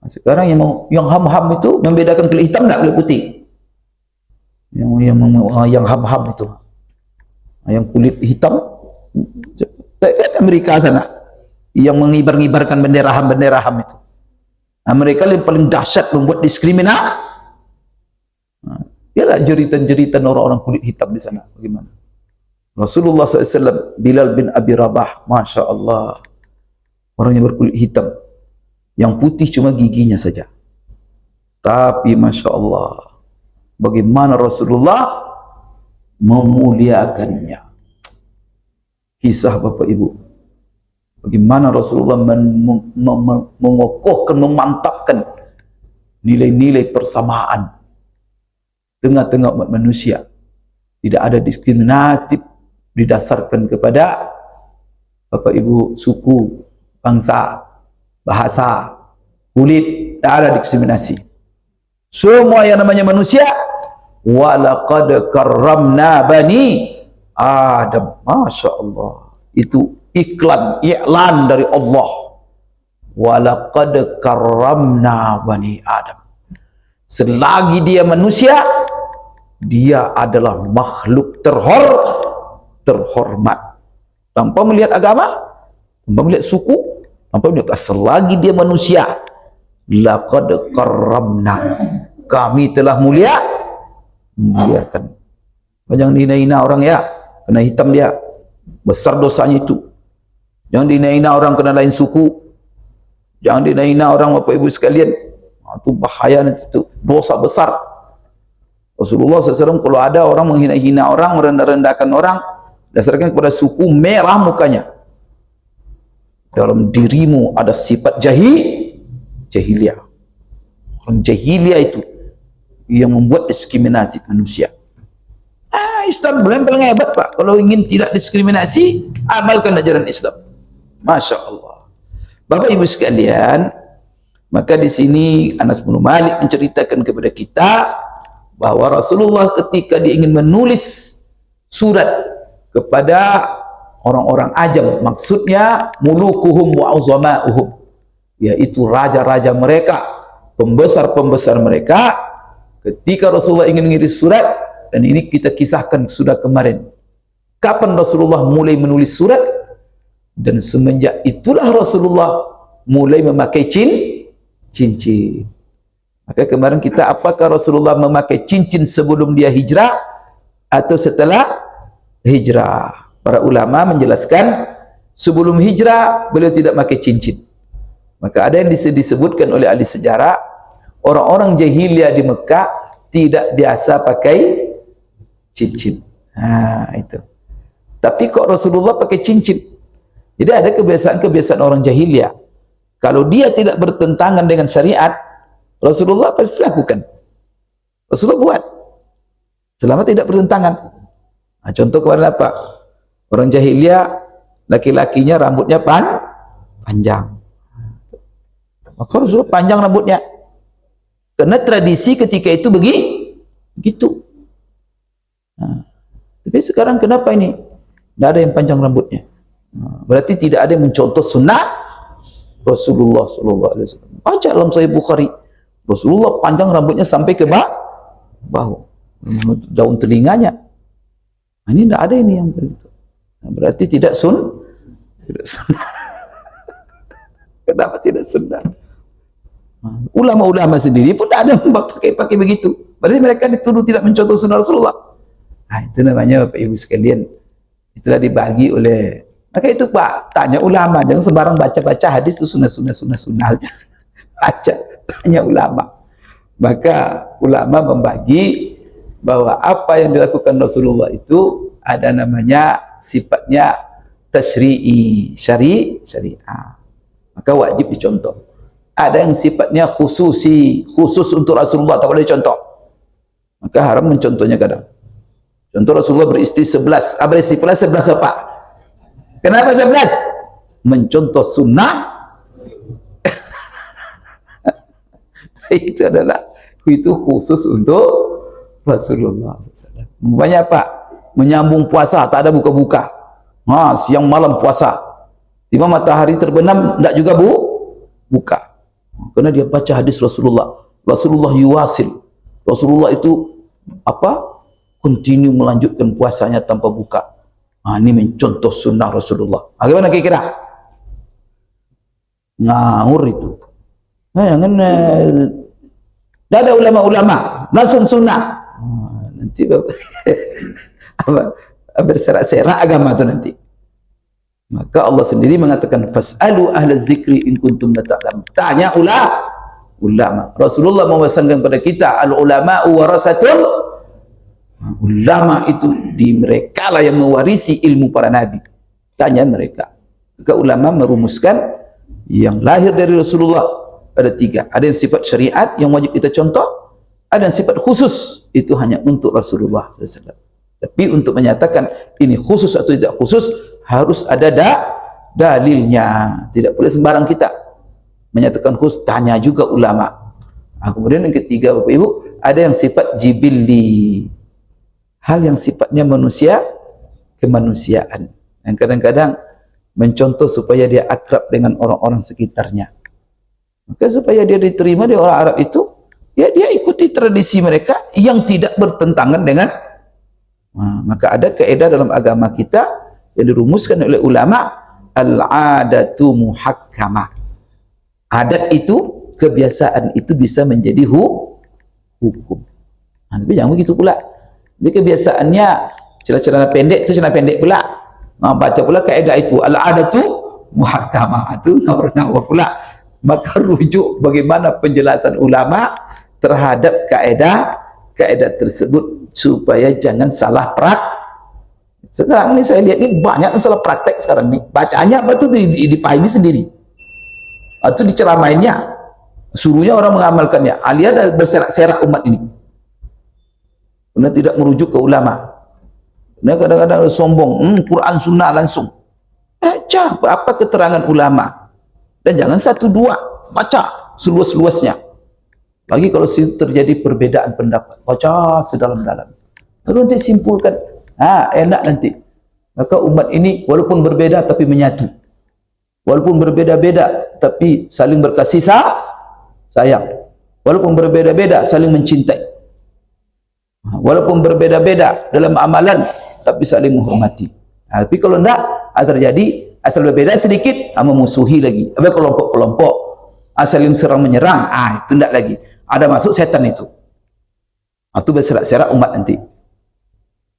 Sekarang yang ham-ham itu membedakan kulit hitam tak kulit putih. Yang ham-ham itu, yang kulit hitam, Amerika sana, yang mengibar-ngibarkan bendera ham itu. Mereka yang paling dahsyat membuat diskriminasi. Ialah jeritan-jeritan orang-orang kulit hitam di sana. Bagaimana? Rasulullah SAW, Bilal bin Abi Rabah, Masya Allah, orang yang berkulit hitam, yang putih cuma giginya saja. Tapi Masya Allah, bagaimana Rasulullah memuliakannya. Kisah Bapak Ibu, bagaimana Rasulullah mengokohkan, memantapkan nilai-nilai persamaan tengah-tengah umat manusia. Tidak ada diskriminatif didasarkan kepada Bapak Ibu suku, bangsa, bahasa, kulit. Tak ada diskriminasi. Semua yang namanya manusia. Walaqad karramna bani Adam. Masya Allah, itu iklan dari Allah. Walaqad karramna bani Adam. Selagi dia manusia, dia adalah makhluk terhormat, tanpa melihat agama, tanpa melihat suku, tanpa melihat. Selagi dia manusia, laqad karramna, kami telah muliakan. Jangan dihina-hina orang ya, kena hitam dia, besar dosanya itu. Jangan dihina-hina orang kena lain suku, jangan dihina-hina orang Bapak Ibu sekalian. Itu bahaya, itu dosa besar. Rasulullah SAW kalau ada orang menghina-hina orang, merendah-rendahkan orang, dasarkan kepada suku, merah mukanya. Dalam dirimu ada sifat jahiliyah. Orang jahiliyah itu yang membuat diskriminasi manusia. Islam paling hebat Pak. Kalau ingin tidak diskriminasi, amalkan ajaran Islam. Masya Allah. Bapak Ibu sekalian, maka di sini Anas bin Malik menceritakan kepada kita bahwa Rasulullah ketika dia ingin menulis surat kepada orang-orang Ajam, maksudnya mulukuhum wa uzama'uhum, yaitu raja-raja mereka, pembesar-pembesar mereka. Ketika Rasulullah ingin mengirim surat, dan ini kita kisahkan sudah kemarin, kapan Rasulullah mulai menulis surat, dan semenjak itulah Rasulullah mulai memakai cincin. Maka kemarin kita, apakah Rasulullah memakai cincin sebelum dia hijrah atau setelah hijrah? Para ulama menjelaskan sebelum hijrah beliau tidak pakai cincin. Maka ada yang disebutkan oleh ahli sejarah, orang-orang jahiliyah di Mekah tidak biasa pakai cincin. Itu. Tapi kok Rasulullah pakai cincin? Jadi ada kebiasaan-kebiasaan orang jahiliyah. Kalau dia tidak bertentangan dengan syariat, Rasulullah pasti lakukan. Rasulullah buat selama tidak bertentangan. Contoh kemarin apa? Orang jahiliyah, laki-lakinya rambutnya panjang. Maka Rasulullah panjang rambutnya. Karena tradisi ketika itu begitu. Tapi sekarang kenapa ini? Tidak ada yang panjang rambutnya. Berarti tidak ada yang mencontoh sunnah Rasulullah SAW. Baca dalam Sahih Bukhari, Rasulullah panjang rambutnya sampai ke bahu, daun telinganya. Ini tidak ada ini yang begitu. Berarti tidak sunnah. Kenapa tidak sunnah? Ulama-ulama sendiri pun tidak ada yang pakai begitu. Berarti mereka dituduh tidak mencontoh sunnah Rasulullah. Itu namanya Bapak Ibu sekalian, itulah dibagi oleh. Maka itu Pak, tanya ulama, jangan sembarang baca-baca hadis itu sunnah aja. Baca, tanya ulama. Maka ulama membagi bahwa apa yang dilakukan Rasulullah itu ada namanya sifatnya tasyri'i, syariah. Maka wajib dicontoh. Ada yang sifatnya khusus untuk Rasulullah, tak boleh contoh. Maka haram mencontohnya kadang. Contoh Rasulullah beristri 11, beristighfar 11 apa? Kenapa 11? mencontoh sunnah itu khusus untuk Rasulullah SAW. Banyak Pak menyambung puasa, tak ada buka-buka. Siang malam puasa. Tiba matahari terbenam, tak juga buka. Karena dia baca hadis Rasulullah. Rasulullah yuwasil. Rasulullah itu continue melanjutkan puasanya tanpa buka. Ini mencontoh sunnah Rasulullah. Bagaimana kira-kira? Ngawur itu. Jangan dah ada ulama-ulama langsung sunnah. Nanti berserak-serak agama itu nanti. Maka Allah sendiri mengatakan fas'alu ahla zikri in kuntum la ta'lamun. Tanya ulama. Rasulullah mewasankan kepada kita al-ulama'u warasatul, ulama itu mereka lah yang mewarisi ilmu para nabi. Tanya mereka. Maka ulama merumuskan yang lahir dari Rasulullah ada 3. Ada yang sifat syariat yang wajib kita contoh, ada yang sifat khusus itu hanya untuk Rasulullah SAW. Tapi untuk menyatakan ini khusus atau tidak khusus harus ada dalilnya. Tidak boleh sembarang kita menyatakan khusus, tanya juga ulama. Kemudian yang ketiga Bapak Ibu, ada yang sifat jibilli, hal yang sifatnya manusia, kemanusiaan, yang kadang-kadang mencontoh supaya dia akrab dengan orang-orang sekitarnya. Maka supaya dia diterima di orang Arab itu, ya dia ikuti tradisi mereka yang tidak bertentangan dengan maka ada kaidah dalam agama kita yang dirumuskan oleh ulama, al-adatu muhakkamah. Adat itu, kebiasaan itu bisa menjadi hukum. Tapi jangan begitu pula. Jadi kebiasaannya celana pendek itu celana pendek pula. Baca pula kaidah itu al-adatu muhakkamah, itu ngawur pula. Maka rujuk bagaimana penjelasan ulama terhadap kaidah tersebut supaya jangan salah sekarang ini saya lihat ini banyak salah praktek sekarang ini. Bacanya apa tuh dipahami sendiri atau diceramainnya, suruhnya orang mengamalkannya, alias berserak-serak umat ini karena tidak merujuk ke ulama. Nah, kadang-kadang sombong, Quran sunnah langsung. Apa keterangan ulama? Dan jangan 1-2, baca seluas-luasnya. Lagi kalau terjadi perbedaan pendapat, baca sedalam-dalam. Lalu nanti simpulkan, enak nanti. Maka umat ini walaupun berbeda tapi menyatu. Walaupun berbeda-beda tapi saling berkasih sayang. Walaupun berbeda-beda saling mencintai. Walaupun berbeda-beda dalam amalan tapi saling menghormati. Tapi kalau tidak terjadi asal berbeda sedikit memusuhi lagi. Ada kelompok-kelompok saling serang menyerang, itu tidak lagi. Ada masuk setan itu. Itu berserak-serak umat nanti.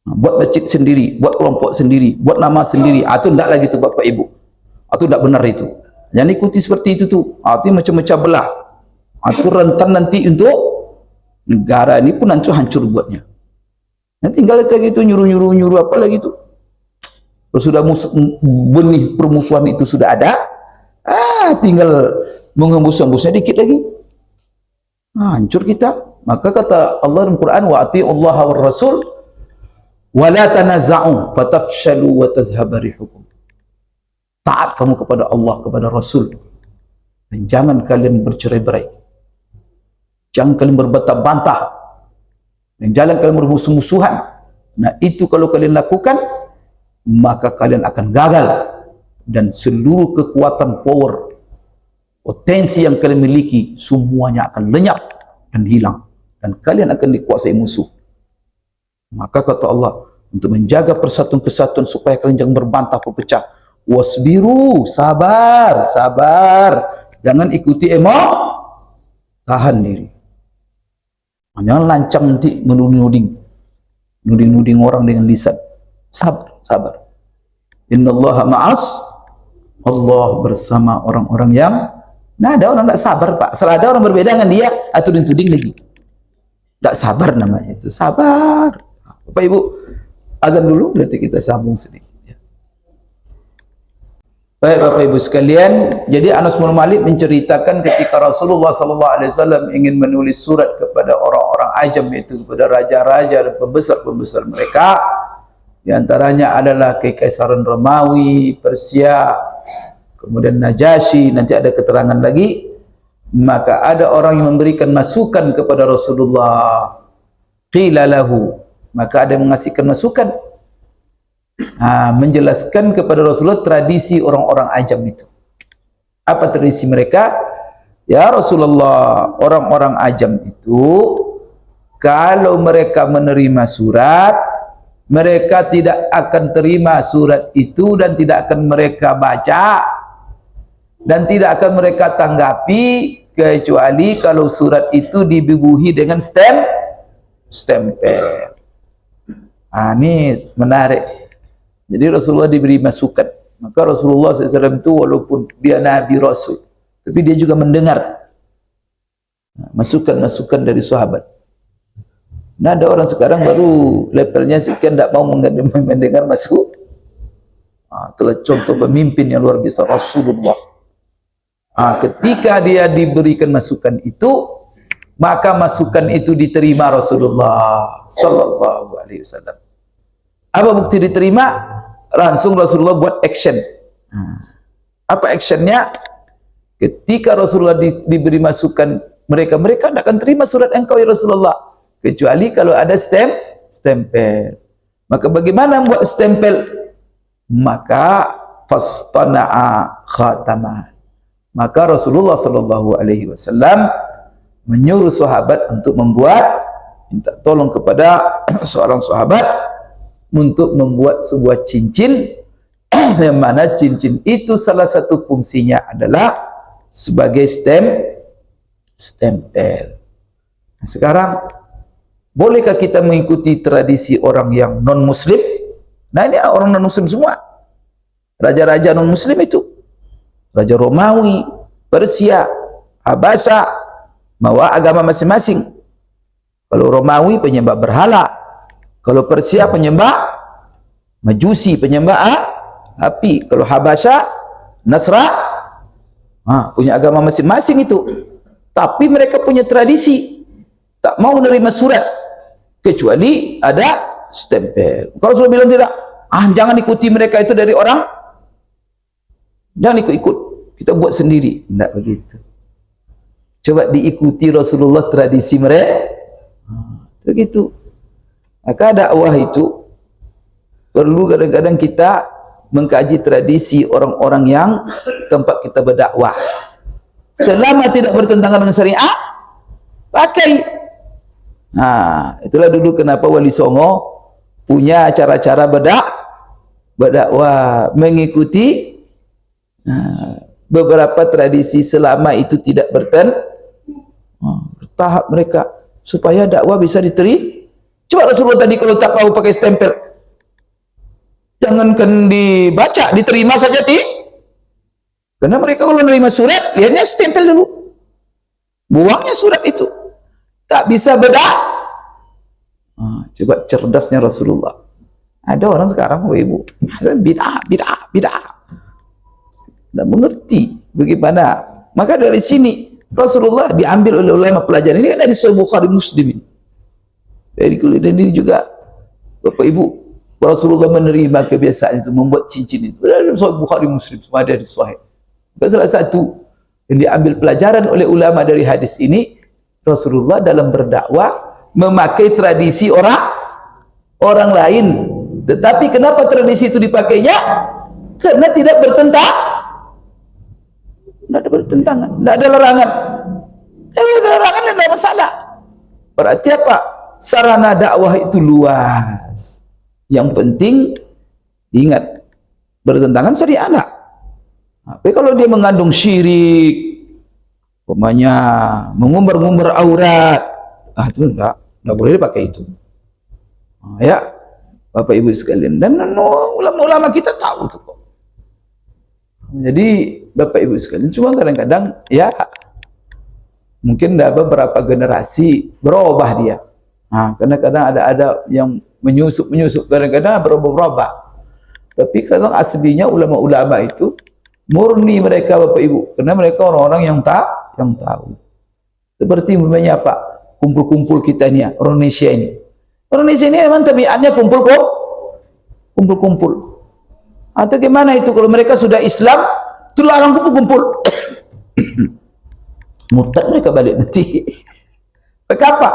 Buat masjid sendiri, buat kelompok sendiri, buat nama sendiri. Itu tidak lagi tu Bapak Ibu. Itu tidak benar itu. Jangan ikuti seperti itu tu. Itu macam-macam belah. Itu rentan nanti untuk negara ini pun hancur buatnya. Nanti tinggal lagi itu nyuruh apa lagi tu. Kalau sudah benih permusuhan itu sudah ada, tinggal mengembus-embusnya dikit lagi. Hancur kita. Maka kata Allah dalam Quran, wa ati'ullaha war rasul wa la tanaza'u fatafshalu wa tazhaba rihukum. Taat kamu kepada Allah, kepada Rasul, dan jangan kalian bercerai-berai, jangan kalian berbantah-bantah, dan jangan kalian bermusuh-musuhan. Nah itu kalau kalian lakukan, maka kalian akan gagal, dan seluruh kekuatan power, potensi yang kalian miliki, semuanya akan lenyap dan hilang, dan kalian akan dikuasai musuh. Maka kata Allah, untuk menjaga persatuan kesatuan supaya kalian jangan berbantah berpecah, wasbiru, sabar, jangan ikuti tahan diri. Jangan lancang nanti menuding orang dengan lisan. Sabar. Innallaha ma'as, Allah bersama orang-orang yang ada orang tak sabar Pak. Asal ada orang berbeda dengan dia, tuding lagi. Tak sabar namanya itu. Sabar. Bapak Ibu, azan dulu, nanti kita sambung sedikit. Baik Bapak Ibu sekalian, jadi Anas bin Malik menceritakan ketika Rasulullah SAW ingin menulis surat kepada orang-orang ajam, itu kepada raja-raja dan pembesar-pembesar mereka, di antaranya adalah Kekaisaran Romawi, Persia, kemudian Najasyi, nanti ada keterangan lagi. Maka ada orang yang memberikan masukan kepada Rasulullah. Qila lahu, maka ada yang mengasihkan masukan, menjelaskan kepada Rasulullah tradisi orang-orang ajam itu. Apa tradisi mereka? Ya Rasulullah, orang-orang ajam itu kalau mereka menerima surat, mereka tidak akan terima surat itu dan tidak akan mereka baca dan tidak akan mereka tanggapi kecuali kalau surat itu dibubuhi dengan stempel. Ini menarik. Jadi Rasulullah diberi masukan. Maka Rasulullah SAW itu walaupun dia Nabi Rasul, tapi dia juga mendengar masukan-masukan dari sahabat. Nah, ada orang sekarang baru levelnya sekian tidak mau mendengar masuk. Itulah contoh pemimpin yang luar biasa Rasulullah. Ketika dia diberikan masukan itu, maka masukan itu diterima Rasulullah sallallahu alaihi wasallam. Apa bukti diterima? Langsung Rasulullah buat action. Apa actionnya? Ketika Rasulullah diberi masukan, mereka tidak akan terima surat engkau ya Rasulullah, kecuali kalau ada stempel. Maka bagaimana membuat stempel? Maka fastana'a khataman. Maka Rasulullah sallallahu alaihi wasallam menyuruh sahabat untuk minta tolong kepada seorang sahabat untuk membuat sebuah cincin yang mana cincin itu salah satu fungsinya adalah sebagai stempel. Sekarang bolehkah kita mengikuti tradisi orang yang non muslim? Nah, ini orang non muslim semua. Raja-raja non muslim itu, Raja Romawi, Persia, Habasha, bawa agama masing-masing. Kalau Romawi penyembah berhala, kalau Persia penyembah Majusi, penyembah api. Kalau Habasha, punya agama masing-masing itu. Tapi mereka punya tradisi, tak mau menerima surat kecuali ada stempel. Kalau sudah bilang tidak, jangan ikuti mereka itu dari orang, jangan ikut-ikut, kita buat sendiri. Tidak begitu. Coba diikuti Rasulullah tradisi mereka. Begitu. Maka dakwah itu perlu kadang-kadang kita mengkaji tradisi orang-orang yang tempat kita berdakwah. Selama tidak bertentangan dengan syariat, pakai. Itulah dulu kenapa Wali Songo punya cara-cara berdakwah, mengikuti beberapa tradisi selama itu tidak bertahap mereka supaya dakwah bisa diterima. Coba Rasulullah tadi kalau tak mau pakai stempel, jangankan dibaca, diterima saja karena mereka kalau menerima surat lihatnya stempel dulu, buangnya surat itu, tak bisa beda. Coba cerdasnya Rasulullah. Ada orang sekarang ibu bid'ah tidak mengerti bagaimana. Maka dari sini Rasulullah diambil oleh ulama pelajaran ini dari Sahih Bukhari Muslim. Dan ini juga Bapak Ibu, Rasulullah menerima kebiasaan itu, membuat cincin itu. Dari Sahih Bukhari Muslim semua ada di Sahih. Salah satu yang diambil pelajaran oleh ulama dari hadis ini, Rasulullah dalam berdakwah memakai tradisi orang lain. Tetapi kenapa tradisi itu dipakainya? Karena tidak tidak ada bertentangan, tidak ada larangan. Tidak ada larangan, tidak ada masalah. Berarti apa? Sarana dakwah itu luas. Yang penting ingat, bertentangan syariat. Tapi kalau dia mengandung syirik, umpamanya mengumbar-ngumbar aurat, itu tidak boleh dipakai itu. Ya, Bapak Ibu sekalian, dan ulama-ulama kita tahu itu kok. Jadi Bapak Ibu sekalian, cuma kadang-kadang ya mungkin beberapa generasi berubah dia. Kadang-kadang ada yang menyusup kadang-kadang berubah. Tapi kadang aslinya ulama-ulama itu murni mereka Bapak Ibu, karena mereka orang-orang yang tahu. Seperti umpamanya apa? Kumpul-kumpul kita ini, orang Indonesia ini. Orang Indonesia ini memang tabiatnya kumpul-kumpul. Atau gimana itu kalau mereka sudah Islam, tu larang kumpul-kumpul. Murtad mereka balik nanti. Apa?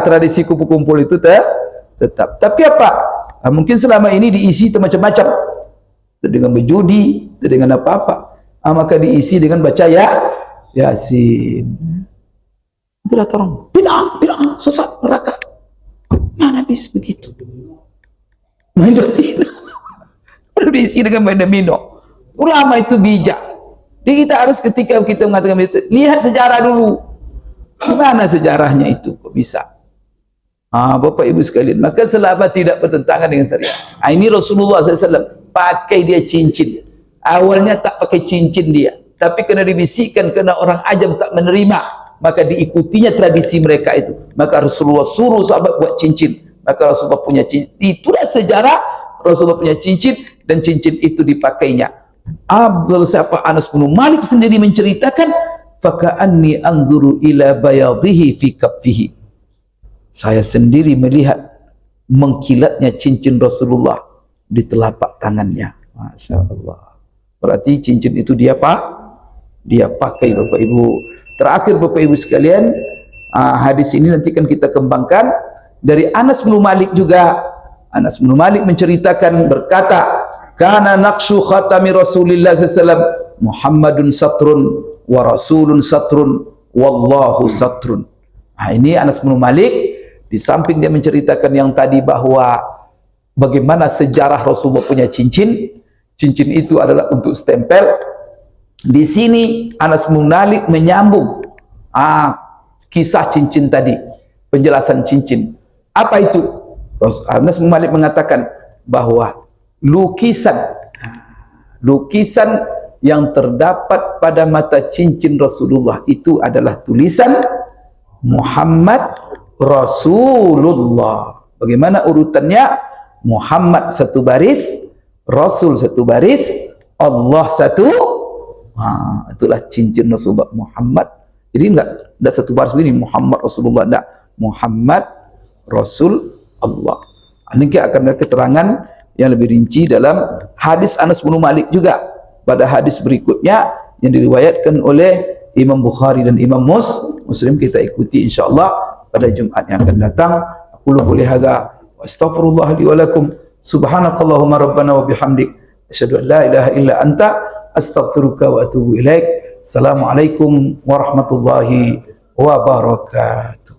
Tradisi kumpul-kumpul itu tetap. Tapi apa? Mungkin selama ini diisi macam-macam. Dengan berjudi, dengan apa-apa. Maka diisi dengan baca Yasin. Itulah orang bid'ah, sesat, neraka. Mana habis begitu? Main domino. Perlu diisi dengan main domino. Ulama itu bijak. Jadi kita harus ketika kita mengatakan itu, lihat sejarah dulu. Gimana sejarahnya itu? Kok bisa? Bapak ibu sekalian, maka selama tidak bertentangan dengan syariat. Ini Rasulullah SAW pakai dia cincin. Awalnya tak pakai cincin dia, tapi kena dibisikkan, kena orang ajam tak menerima, maka diikutinya tradisi mereka itu. Maka Rasulullah suruh sahabat buat cincin, maka Rasulullah punya cincin. Itulah sejarah Rasulullah punya cincin, dan cincin itu dipakainya. Anas bin Malik sendiri menceritakan, faka'anni anzuru ila bayadhihi fi kaffihi. Saya sendiri melihat mengkilatnya cincin Rasulullah di telapak tangannya. Masya Allah. Berarti cincin itu dia pakai, Bapak Ibu. Terakhir Bapak Ibu sekalian, hadis ini nanti kan kita kembangkan dari Anas bin Malik juga. Anas bin Malik menceritakan, berkata, kana naqshu khatami Rasulillah SAW Muhammadun satrun wa Rasulun satrun wallahu satrun. Ini Anas bin Malik. Di samping dia menceritakan yang tadi bahwa bagaimana sejarah Rasulullah punya cincin. Cincin itu adalah untuk stempel. Di sini Anas bin Malik menyambung kisah cincin tadi, penjelasan cincin. Apa itu? Anas bin Malik mengatakan bahwa lukisan yang terdapat pada mata cincin Rasulullah itu adalah tulisan Muhammad Rasulullah. Bagaimana urutannya? Muhammad satu baris, Rasul satu baris, Allah satu. Itulah cincin Rasulullah Muhammad. Jadi enggak satu baris begini Muhammad Rasulullah, enggak, Muhammad Rasul Allah. Ini akan ada keterangan yang lebih rinci dalam hadis Anas bin Malik juga. Pada hadis berikutnya yang diriwayatkan oleh Imam Bukhari dan Imam Muslim, kita ikuti insyaallah pada Jumat yang akan datang. Aku qouli hadza wa astaghfirullah li wa lakum. Subhanakallahumma rabbana wa bihamdik asyhadu an la ilaha illa anta astaghfiruka wa atubu ilaik. Assalamualaikum warahmatullahi wabarakatuh.